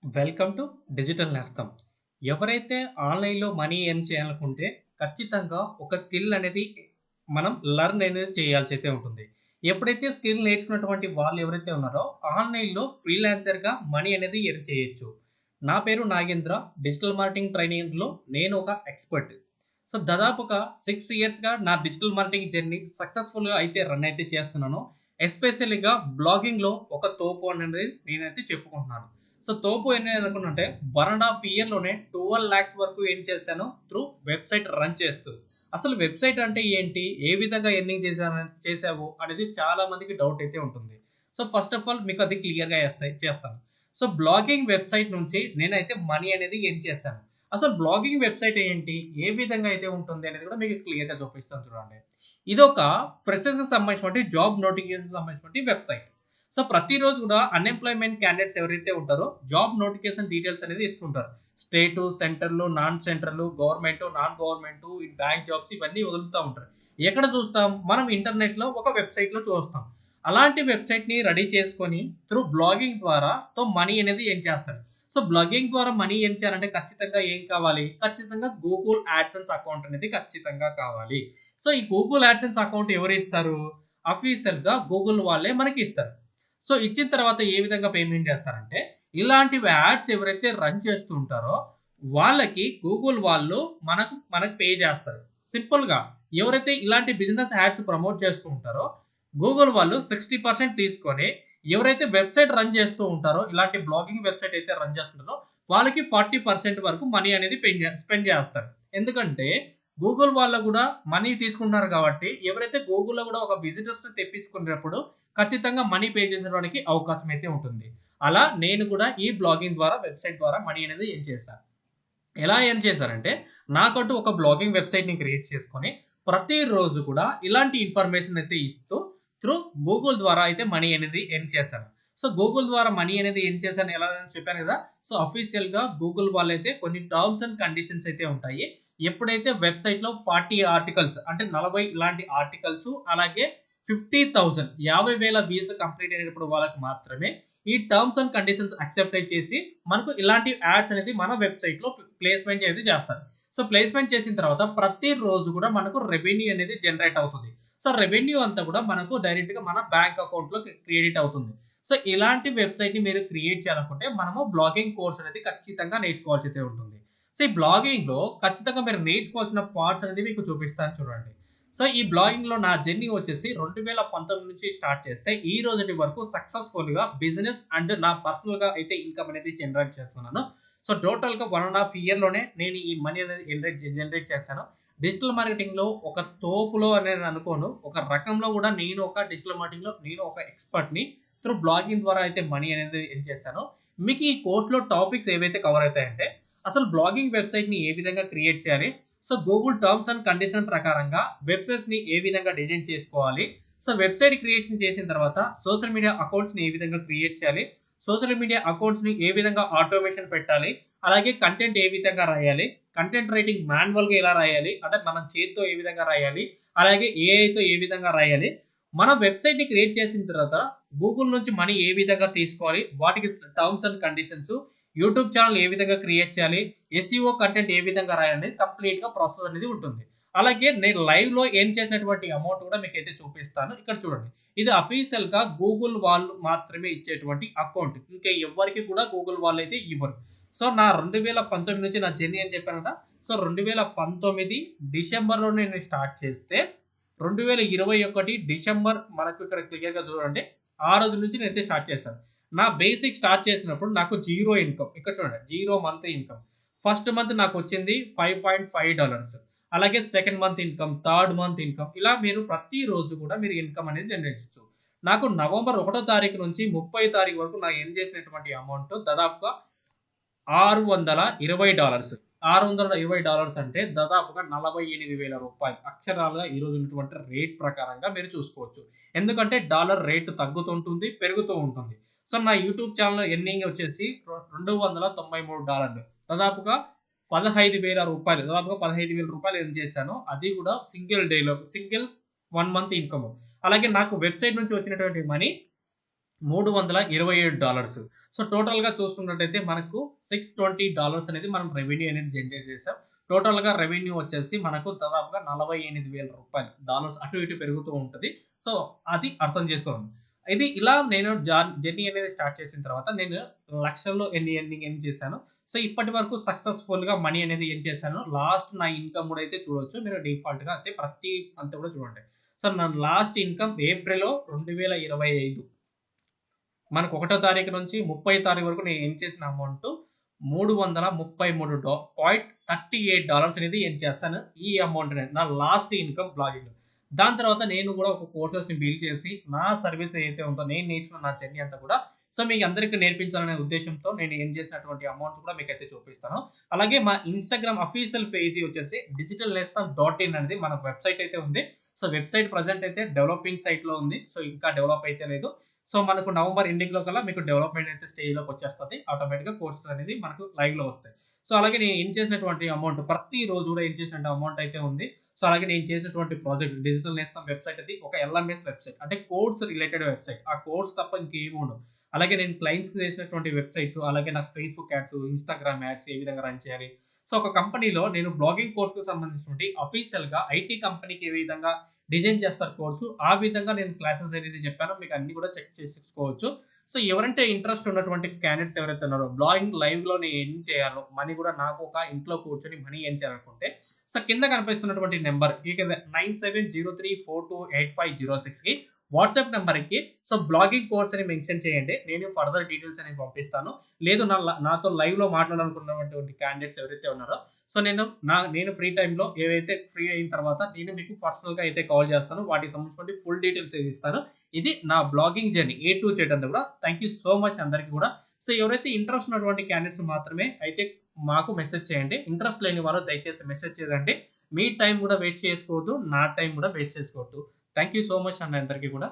Welcome to digital నేస్తం. ఎవరైతే ఆన్‌లైన్‌లో మనీ ఎర్న్ చేయాలనుకుంటే ఖచ్చితంగా ఒక స్కిల్ అనేది మనం లెర్న్ అనేది చేయాల్సయితే ఉంటుంది. ఎప్పుడైతే స్కిల్ నేర్చుకున్నటువంటి వాళ్ళు ఎవరైతే ఉన్నారో ఆన్‌లైన్‌లో ఫ్రీలాన్సర్‌గా మనీ అనేది ఎర్న్ చేయొచ్చు. నా పేరు నాగేంద్ర. డిజిటల్ మార్కెటింగ్ ట్రైనింగ్‌లో నేను ఒక ఎక్స్‌పర్ట్. సో, దాదాపుగా 6 ఇయర్స్‌గా నా డిజిటల్ మార్కెటింగ్ జర్నీ సక్సెస్‌ఫుల్‌గా అయితే రన్ అయితే చేస్తున్నాను. ఎస్పెషల్‌గా బ్లాగింగ్‌లో ఒక తోపు అనేది నేనైతే చెప్పుకుంటున్నాను. సో, తోపు ఎన్ననుకున్నంటే 1 ½ ఇయర్‌లోనే 12,00,000 వరకు ఎర్న్ చేశాను త్రూ వెబ్‌సైట్ రన్ చేస్తూ. అసలు వెబ్‌సైట్ అంటే ఏంటి? ఏ విధంగా ఎర్నింగ్ చేశావు అనేది చాలా మందికి డౌట్ అయితే ఉంటుంది. సో, ఫస్ట్ ఆఫ్ ఆల్ మీకు అది క్లియర్‌గా చేస్తాను. సో, బ్లాగింగ్ వెబ్‌సైట్ నుంచి నేనైతే మనీ అనేది ఎర్న్ చేశాను. అసలు బ్లాగింగ్ వెబ్‌సైట్ ఏంటి? ఏ విధంగా అయితే ఉంటుంది అనేది కూడా మీకు క్లియర్‌గా చూపిస్తాను చూడండి. ఇదొక ఫ్రెషర్స్‌కి సంబంధించినటువంటి జాబ్ నోటిఫికేషన్‌కి సంబంధించినటువంటి వెబ్‌సైట్. సో, ప్రతిరోజు కూడా అన్‌ఎంప్లాయ్‌మెంట్ క్యాండిడేట్స్ ఎవరైతే ఉంటారో జాబ్ నోటిఫికేషన్ డీటెయిల్స్ అనేది ఇస్తుంటారు. స్టేటు, సెంటర్‌లు, non central, government, non government, ఈ బ్యాంక్ జాబ్స్ ఇవన్నీ వదులుతా ఉంటారు. ఎక్కడ చూస్తాం? మనం ఇంటర్నెట్‌లో ఒక వెబ్‌సైట్‌లో చూస్తాం. అలాంటి వెబ్‌సైట్‌ని రెడీ చేసుకొని త్రూ బ్లాగింగ్ ద్వారా మనీ అనేది ఎర్న్ చేస్తారు. సో, బ్లాగింగ్ ద్వారా మనీ ఎర్న్ చేయాలంటే ఖచ్చితంగా ఏం కావాలి? ఖచ్చితంగా గూగుల్ యాడ్సెన్స్ అకౌంట్ అనేది ఖచ్చితంగా కావాలి. సో, ఈ గూగుల్ యాడ్సెన్స్ అకౌంట్ ఎవరిస్తారు? అఫీషియల్‌గా గూగుల్ వాళ్ళే మనకిస్తారు. సో, ఇచ్చిన తర్వాత ఏ విధంగా పేమెంట్ చేస్తారంటే, ఇలాంటివి యాడ్స్ ఎవరైతే రన్ చేస్తూ ఉంటారో, వాళ్ళకి గూగుల్ వాళ్ళు మనకు పే చేస్తారు. సింపుల్‌గా ఎవరైతే ఇలాంటి బిజినెస్ యాడ్స్ ప్రమోట్ చేస్తూ ఉంటారో, గూగుల్ వాళ్ళు 60% తీసుకొని, ఎవరైతే వెబ్‌సైట్ రన్ చేస్తూ ఉంటారో, ఇలాంటి బ్లాగింగ్ వెబ్‌సైట్ అయితే రన్ చేస్తుంటారో, వాళ్ళకి 40% వరకు మనీ అనేది స్పెండ్ చేస్తారు. ఎందుకంటే, గూగుల్ వాళ్ళు గూడా మనీ తీసుకుంటున్నారు కాబట్టి, ఎవరైతే గూగుల్‌లో గూడా ఒక విజిటర్స్‌ని తెప్పించుకునేటప్పుడు ఖచ్చితంగా మనీ పే చేసేడానికి అవకాశం అయితే ఉంటుంది. అలా నేను కూడా ఈ బ్లాగింగ్ ద్వారా వెబ్‌సైట్ ద్వారా మనీ అనేది ఎర్న్ చేశాను. ఎలా ఎర్న్ చేశానంటే, నాకంటూ ఒక బ్లాగింగ్ వెబ్‌సైట్‌ని క్రియేట్ చేసుకొని, ప్రతిరోజు కూడా ఇలాంటి ఇన్ఫర్మేషన్ అయితే ఇస్తూ, త్రూ గూగుల్ ద్వారా అయితే మనీ అనేది ఎర్న్ చేశాను. సో, గూగుల్ ద్వారా మనీ అనేది ఎర్న్ చేశాను ఎలా అని చెప్పాను కదా! సో, అఫీషియల్‌గా గూగుల్ వాళ్ళైతే కొన్ని టర్మ్స్ అండ్ కండిషన్స్ అయితే ఉంటాయి. ఎప్పుడైతే వెబ్‌సైట్‌లో 40 ఆర్టికల్స్ అంటే 40 ఇలాంటి ఆర్టికల్స్ అలాగే 50,000 50,000 వ్యూస్ కంప్లీట్ అయినప్పుడు వాళ్ళకి మాత్రమే ఈ టర్మ్స్ అండ్ కండిషన్స్ యాక్సెప్ట్ చేసి మనకు ఇలాంటి యాడ్స్ అనేది మన వెబ్‌సైట్‌లో ప్లేస్‌మెంట్ అనేది చేస్తారు. సో, ప్లేస్‌మెంట్ చేసిన తర్వాత ప్రతిరోజు కూడా మనకు రెవెన్యూ అనేది జనరేట్ అవుతుంది. సో, రెవెన్యూ అంతా కూడా మనకు డైరెక్ట్‌గా మన బ్యాంక్ అకౌంట్‌లో క్రెడిట్ అవుతుంది. సో, ఇలాంటి వెబ్‌సైట్‌ని మీరు క్రియేట్ చేయాలనుకుంటే మనము బ్లాగింగ్ కోర్స్ అనేది ఖచ్చితంగా నేర్చుకోవాల్సి అయితే ఉంటుంది. సో, ఈ బ్లాగింగ్‌లో ఖచ్చితంగా మీరు నేర్చుకోవాల్సిన పార్ట్స్ అనేది మీకు చూపిస్తాను చూడండి. సో, ఈ బ్లాగింగ్‌లో నా జర్నీ వచ్చేసి 2019 నుంచి స్టార్ట్ చేస్తే ఈ రోజుటి వరకు సక్సెస్‌ఫుల్‌గా బిజినెస్ అండ్ నా పర్సనల్‌గా అయితే ఇన్‌కమ్ అనేది జనరేట్ చేస్తున్నాను. సో, టోటల్‌గా 1 ½ ఇయర్‌లోనే నేను ఈ మనీ అనేది జనరేట్ చేశాను. డిజిటల్ మార్కెటింగ్‌లో ఒక తోపులో అని నేను అనుకోను. ఒక రకంలో కూడా నేను ఒక డిజిటల్ మార్కెటింగ్‌లో నేను ఒక ఎక్స్‌పర్ట్‌ని. త్రూ బ్లాగింగ్ ద్వారా అయితే మనీ అనేది ఎర్న్ చేశాను. మీకు ఈ కోర్స్‌లో టాపిక్స్ ఏవైతే కవర్ అయితాయంటే, అసలు బ్లాగింగ్ వెబ్‌సైట్‌ని ఏ విధంగా క్రియేట్ చేయాలి? So, Google terms and condition ప్రకారంగా వెబ్‌సైట్స్‌ని ఏ విధంగా డిజైన్ చేసుకోవాలి? సో, వెబ్‌సైట్ క్రియేషన్ చేసిన తర్వాత సోషల్ మీడియా అకౌంట్స్‌ని ఏ విధంగా క్రియేట్ చేయాలి? సోషల్ మీడియా అకౌంట్స్‌ని ఏ విధంగా ఆటోమేషన్ పెట్టాలి? అలాగే కంటెంట్ ఏ విధంగా రాయాలి? కంటెంట్ రైటింగ్ మాన్యువల్‌గా ఎలా రాయాలి? అంటే మనం చేత్తో ఏ విధంగా రాయాలి? అలాగే ఏఐతో ఏ విధంగా రాయాలి? మన వెబ్‌సైట్‌ని క్రియేట్ చేసిన తర్వాత గూగుల్ నుంచి మనీ ఏ విధంగా తీసుకోవాలి? వాటికి terms and conditions, YouTube channel ఏ విధంగా క్రియేట్ చేయాలి? ఎస్‌ఈఓ కంటెంట్ ఏ విధంగా రాయాలనేది కంప్లీట్‌గా ప్రాసెస్ అనేది ఉంటుంది. అలాగే నేను లైవ్‌లో ఎర్న్ చేసినటువంటి అమౌంట్ కూడా మీకైతే చూపిస్తాను. ఇక్కడ చూడండి. ఇది అఫీషియల్‌గా గూగుల్ వాళ్ళు మాత్రమే ఇచ్చేటువంటి అకౌంట్. ఇంకా ఎవ్వరికి కూడా గూగుల్ వాళ్ళైతే ఇవ్వరు. సో, నా 2019 నుంచి నా జర్నీ అని చెప్పాను కదా! సో, 2019 డిసెంబర్‌లో నేను స్టార్ట్ చేస్తే 2021 డిసెంబర్ మనకు ఇక్కడ క్లియర్‌గా చూడండి. ఆ రోజు నుంచి నేనైతే స్టార్ట్ చేశాను. నా బేసిక్ స్టార్ట్ చేసినప్పుడు నాకు జీరో ఇన్‌కమ్. ఇక్కడ చూడండి. Zero month income. First month నాకొచ్చింది $5.5 అలాగే second month income, third month income ఇలా మీరు ప్రతిరోజు కూడా మీరు ఇన్‌కమ్ అనేది జనరేట్ చేయొచ్చు. నాకు నవంబర్ 1 తారీఖు నుంచి 30 తారీఖు వరకు నా ఎర్న్ చేసినటువంటి అమౌంట్ దాదాపుగా $620 $620 అంటే దాదాపుగా రూ. 48,000 అక్షరాలుగా ఈ రోజు ఉన్నటువంటి రేట్ ప్రకారంగా మీరు చూసుకోవచ్చు. ఎందుకంటే డాలర్ రేట్ తగ్గుతుంటుంది, పెరుగుతూ ఉంటుంది. సో, నా యూట్యూబ్ ఛానెల్ ఎర్నింగ్ వచ్చేసి $293 దాదాపుగా రూ. 15,000 దాదాపుగా రూ. 15,000 ఎర్న్ చేశాను. అది కూడా సింగిల్ డేలో 1 మంత్ ఇన్‌కమ్. అలాగే నాకు వెబ్‌సైట్ నుంచి వచ్చినటువంటి మనీ $327. సో టోటల్‌గా చూసుకున్నట్టయితే మనకు $620 అనేది మనం రెవెన్యూ అనేది జనరేట్ చేసాం. టోటల్‌గా రెవెన్యూ వచ్చేసి మనకు దాదాపుగా $48,000 డాలర్స్ అటు ఇటు పెరుగుతూ ఉంటది. సో అది అర్థం చేసుకోవాలి. ఇది ఇలా నేను జర్నీ అనేది స్టార్ట్ చేసిన తర్వాత నేను లక్షల్లో ఎర్న్ చేశాను. సో ఇప్పటి వరకు సక్సెస్‌ఫుల్‌గా మనీ అనేది ఎర్న్ చేశాను. లాస్ట్ నా ఇన్‌కమ్ కూడా అయితే చూడొచ్చు. మీరు డిఫాల్ట్‌గా అయితే ప్రతి అంతా కూడా చూడండి. సో నా లాస్ట్ ఇన్‌కమ్ ఏప్రిల్ 2025 మనకు 1 తారీఖు నుంచి 30 తారీఖు వరకు నేను ఎర్న్ చేసిన అమౌంట్ $333.38 అనేది ఎర్న్ చేస్తాను. ఈ అమౌంట్ అనేది నా లాస్ట్ ఇన్‌కమ్ బ్లాగింగ్‌లో. దాని తర్వాత నేను కూడా ఒక కోర్సెస్‌ని బిల్డ్ చేసి నా సర్వీస్ ఏదైతే ఉందో నేను నేర్చుకున్న నా జర్నీ అంతా కూడా సో మీకు అందరికి నేర్పించాలనే ఉద్దేశ్యంతో నేను ఎర్న్ చేసినటువంటి అమౌంట్స్ కూడా మీకైతే చూపిస్తాను. అలాగే మా ఇన్‌స్టాగ్రామ్ అఫీషియల్ పేజీ వచ్చేసి digitalnestam.in అనేది మన వెబ్‌సైట్ అయితే ఉంది. సో వెబ్‌సైట్ ప్రెజెంట్ అయితే డెవలపింగ్ సైట్‌లో ఉంది. సో ఇంకా డెవలప్ అయితే లేదు. సో మనకు నవంబర్ ఎండింగ్‌లో కల్లా మీకు డెవలప్‌మెంట్ అయితే స్టేజ్‌లోకి వచ్చేస్తది. ఆటోమేటిక్‌గా కోర్సెస్ అనేది మనకు లైవ్‌లో వస్తాయి. సో అలాగే నేను ఎర్న్ చేసినటువంటి అమౌంట్ ప్రతి రోజు కూడా ఎర్న్ చేసినటువంటి అమౌంట్ అయితే ఉంది. సో అలాగే నేను చేసినటువంటి ప్రాజెక్ట్ డిజిటల్ నేస్తం వెబ్‌సైట్ అది ఒక ఎల్ఎంఎస్ వెబ్‌సైట్. అంటే కోడ్స్ రిలేటెడ్ వెబ్‌సైట్. ఆ కోడ్స్ తప్ప ఇంకేమి ఉండవు. అలాగే నేను క్లయింట్స్‌కి చేసినటువంటి వెబ్‌సైట్స్, అలాగే నాకు ఫేస్‌బుక్ యాడ్స్, ఇన్‌స్టాగ్రామ్ యాడ్స్ ఏ విధంగా రన్ చేయాలి. సో ఒక కంపెనీలో నేను బ్లాగింగ్ కోర్స్‌కి సంబంధించినటువంటి అఫీషియల్‌గా ఐటీ కంపెనీకి ఏ విధంగా డిజైన్ చేస్తారు కోర్సు. ఆ విధంగా నేను క్లాసెస్ అనేది చెప్పానో మీకు అన్నీ కూడా చెక్ చేసుకోవచ్చు. సో ఎవరంటే ఇంట్రెస్ట్ ఉన్నటువంటి క్యాండిడేట్స్ ఎవరైతే ఉన్నారో బ్లాగింగ్ లైవ్‌లో నేను ఎర్న్ చేయాలో, మనీ కూడా నాకు ఒక ఇంట్లో కూర్చొని మనీ ఎర్న్ చేయాలనుకుంటే సో కింద కనిపిస్తున్నటువంటి నంబర్ ఈ కింద 9703428506కి వాట్సాప్ నంబర్‌కి సో బ్లాగింగ్ కోర్స్ అని మెన్షన్ చేయండి. నేను ఫర్దర్ డీటెయిల్స్ అనేవి పంపిస్తాను. లేదు నాతో లైవ్‌లో మాట్లాడాలనుకున్నటువంటి క్యాండిడేట్స్ ఎవరైతే ఉన్నారో సో నేను ఫ్రీ టైమ్‌లో ఏవైతే ఫ్రీ అయిన తర్వాత నేను మీకు పర్సనల్‌గా అయితే కాల్ చేస్తాను. వాటికి సంబంధించిన ఫుల్ డీటెయిల్స్ అయితే ఇస్తాను. ఇది నా blogging journey A to Z అంతా కూడా. థాంక్ యూ సో మచ్ అందరికి కూడా. సో ఎవరైతే ఇంట్రెస్ట్ ఉన్నటువంటి క్యాండిడేట్స్ మాత్రమే అయితే మాకు మెసేజ్ చేయండి. ఇంట్రెస్ట్ లేని వాళ్ళు దయచేసి మెసేజ్ చేయదండి. మీ టైం కూడా వేస్ట్ చేసుకోవద్దు. నా టైం కూడా వేస్ట్ చేసుకోవద్దు. థాంక్ యూ సో మచ్ అండి అందరికి కూడా.